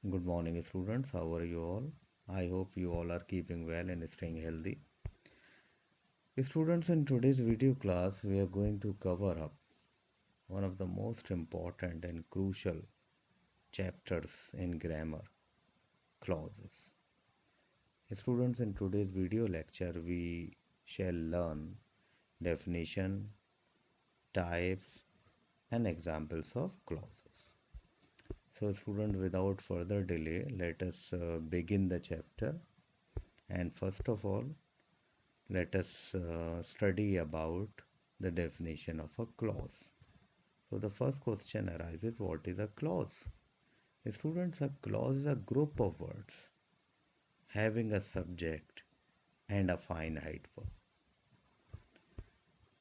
Good morning, students. How are you all? I hope you all are keeping well and staying healthy. Students, in today's video class, we are going to cover up one of the most important and crucial chapters in grammar, clauses. Students, in today's video lecture, we shall learn definition, types, and examples of clauses. So, students, without further delay, let us begin the chapter. And first of all, let us study about the definition of a clause. So the first question arises, what is a clause? Students, a clause is a group of words having a subject and a finite verb.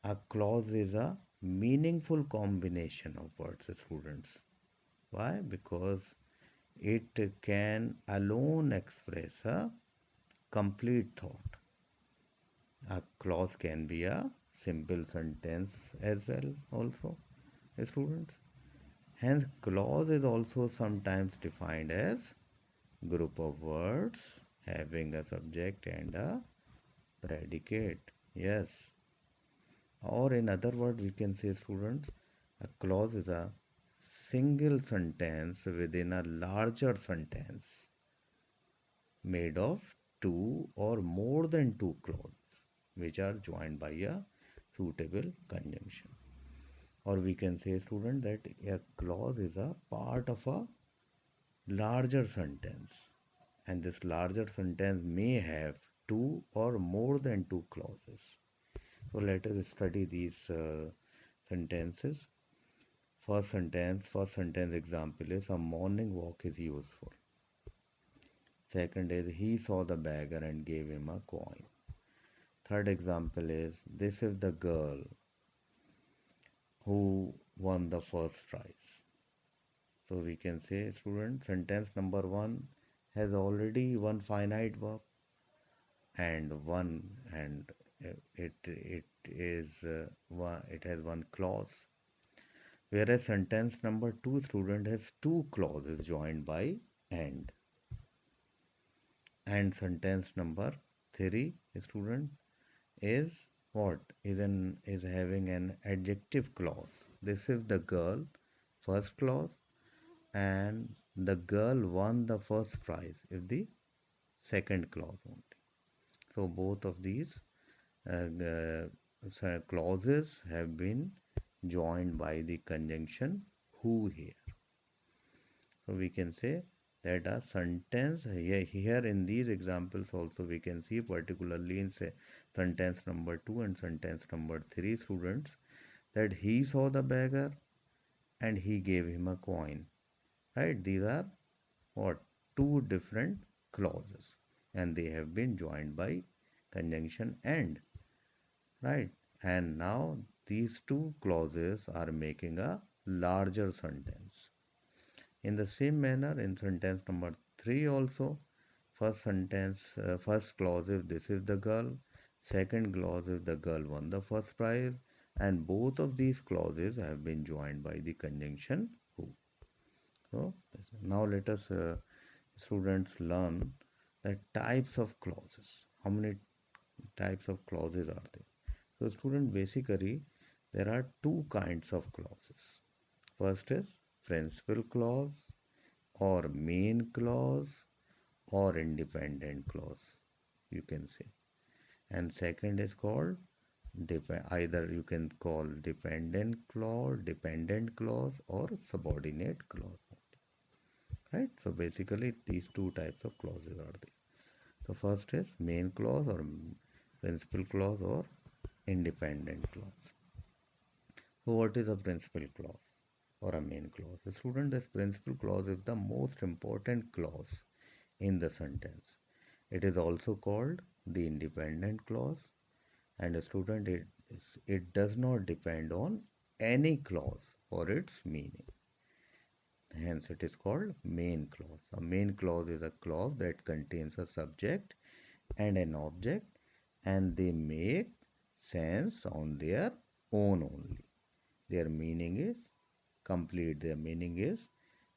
A clause is a meaningful combination of words, students. Why? Because it can alone express a complete thought. A clause can be a simple sentence as well also, students. Hence, clause is also sometimes defined as group of words having a subject and a predicate. Yes. Or in other words, we can say, students, a clause is a single sentence within a larger sentence made of two or more than two clauses which are joined by a suitable conjunction. Or we can say, student, that a clause is a part of a larger sentence, and this larger sentence may have two or more than two clauses. So let us study these sentences. First sentence example is, a morning walk is useful. Second is, he saw the beggar and gave him a coin. Third example is, this is the girl who won the first prize. So we can say, student, sentence number one has already one finite verb and it is one, it has one clause, whereas sentence number two, student, has two clauses joined by and sentence number three, student, is what is having an adjective clause. This is the girl, first clause, and the girl won the first prize is the second clause only. So both of these clauses have been joined by the conjunction who here. So we can say that a sentence here in these examples also we can see, particularly in say sentence number 2 and sentence number 3, students, that he saw the beggar and he gave him a coin. Right? These are what? Two different clauses, and they have been joined by conjunction and. Right? And now these two clauses are making a larger sentence. In the same manner, in sentence number 3 also, first clause is, this is the girl, second clause is, the girl won the first prize, and both of these clauses have been joined by the conjunction who. So now let us students learn the types of clauses. How many types of clauses are there? So student, basically there are two kinds of clauses. First is principal clause or main clause or independent clause, you can say. And second is called either you can call dependent clause or subordinate clause. Right? So basically these two types of clauses are there. So first is main clause or principal clause or independent clause. So what is a principal clause or a main clause? The student, this principal clause is the most important clause in the sentence. It is also called the independent clause, and a student, it does not depend on any clause for its meaning. Hence it is called main clause. A main clause is a clause that contains a subject and an object, and they make sense on their own only. Their meaning is complete. Their meaning is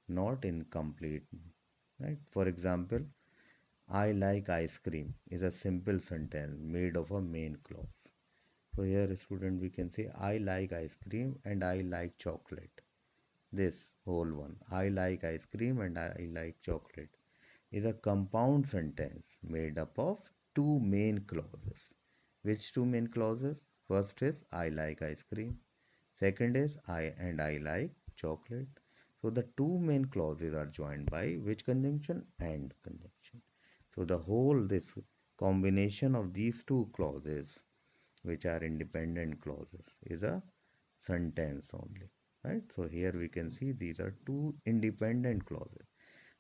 not incomplete. right? For example, I like ice cream is a simple sentence made of a main clause. So here, student, we can say I like ice cream and I like chocolate. This whole one, I like ice cream and I like chocolate, is a compound sentence made up of two main clauses. Which two main clauses? First is I like ice cream. Second is I like chocolate. So the two main clauses are joined by which conjunction? And conjunction. So the whole this combination of these two clauses, which are independent clauses, is a sentence only, right? So here we can see these are two independent clauses.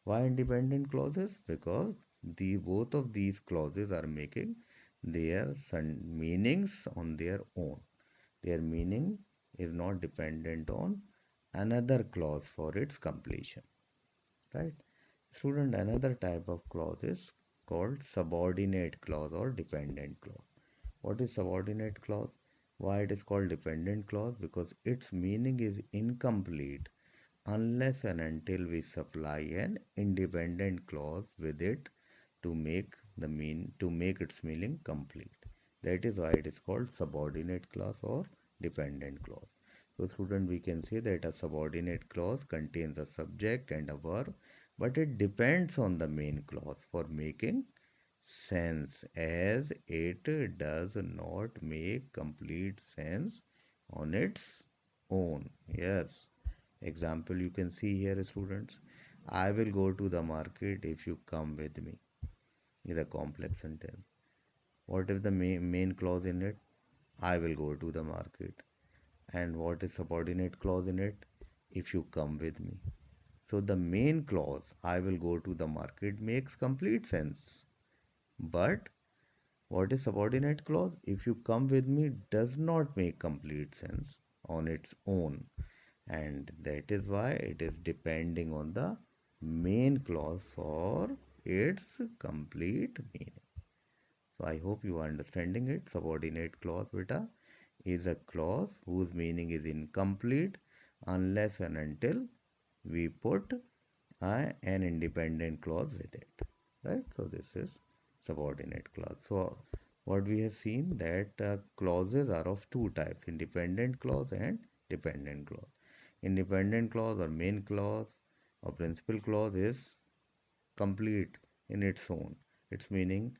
Why independent clauses? Because the both of these clauses are making their meanings on their own. Their meaning is not dependent on another clause for its completion, right? Student, another type of clause is called subordinate clause or dependent clause. What is subordinate clause? Why it is called dependent clause? Because its meaning is incomplete unless and until we supply an independent clause with it to make its meaning complete. That is why it is called subordinate clause or dependent clause. So student, we can say that a subordinate clause contains a subject and a verb, but it depends on the main clause for making sense, as it does not make complete sense on its own. Yes. Example you can see here, students. I will go to the market if you come with me. Is a complex sentence. What is the main clause in it? I will go to the market. And what is subordinate clause in it? If you come with me. So the main clause, I will go to the market, makes complete sense. But what is subordinate clause? If you come with me, does not make complete sense on its own. And that is why it is depending on the main clause for its complete meaning. So I hope you are understanding it. Subordinate clause, beta, is a clause whose meaning is incomplete unless and until we put an independent clause with it. Right? So this is subordinate clause. So what we have seen that clauses are of two types: independent clause and dependent clause. Independent clause or main clause or principal clause is complete in its own. Its meaning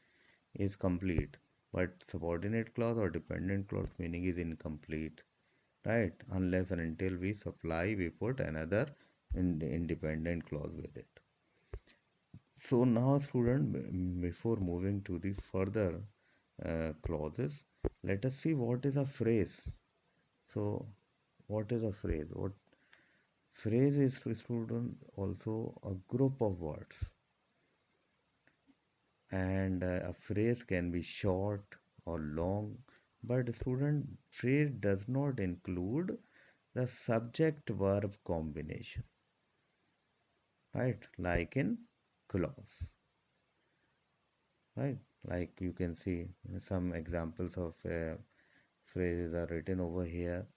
is complete. But subordinate clause or dependent clause meaning is incomplete. Right? Unless and until we put another independent clause with it. So now student, before moving to the further clauses, let us see what is a phrase. So what is a phrase? What phrase is, student, also a group of words, and a phrase can be short or long, but student, phrase does not include the subject verb combination, right? Like in clause, right? Like you can see some examples of phrases are written over here.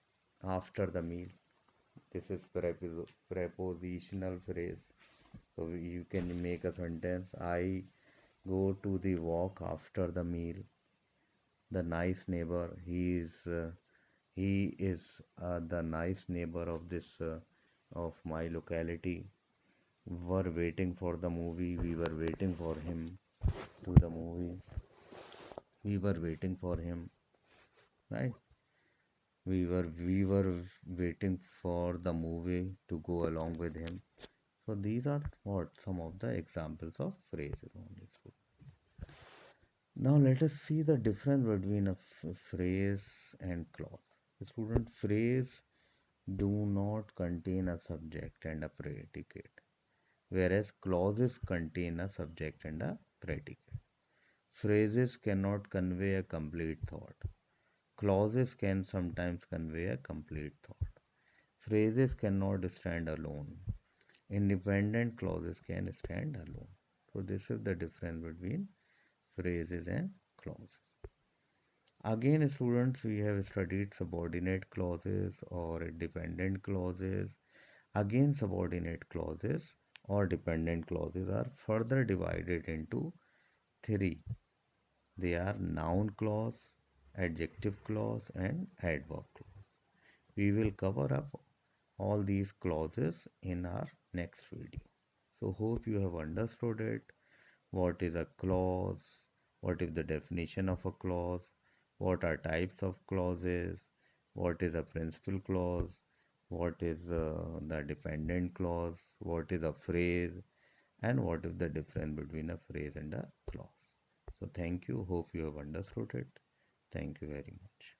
After the meal, this is prepositional phrase. So you can make a sentence: I go to the walk after the meal. The nice neighbor, he is the nice neighbor of this of my locality. Were waiting for the movie. We were waiting for him to the movie. We were waiting for him, right? We were waiting for the movie to go along with him. So these are what some of the examples of phrases on this book. Now let us see the difference between a phrase and clause. Student, phrase do not contain a subject and a predicate, whereas clauses contain a subject and a predicate. Phrases cannot convey a complete thought. Clauses can sometimes convey a complete thought. Phrases cannot stand alone. Independent clauses can stand alone. So this is the difference between phrases and clauses. Again, students, we have studied subordinate clauses or dependent clauses. Again, subordinate clauses or dependent clauses are further divided into three. They are noun clause, adjective clause, and adverb clause. We will cover up all these clauses in our next video. So hope you have understood it. What is a clause? What is the definition of a clause? What are types of clauses? What is a principal clause? What is the dependent clause? What is a phrase? And what is the difference between a phrase and a clause? So thank you. Hope you have understood it. Thank you very much.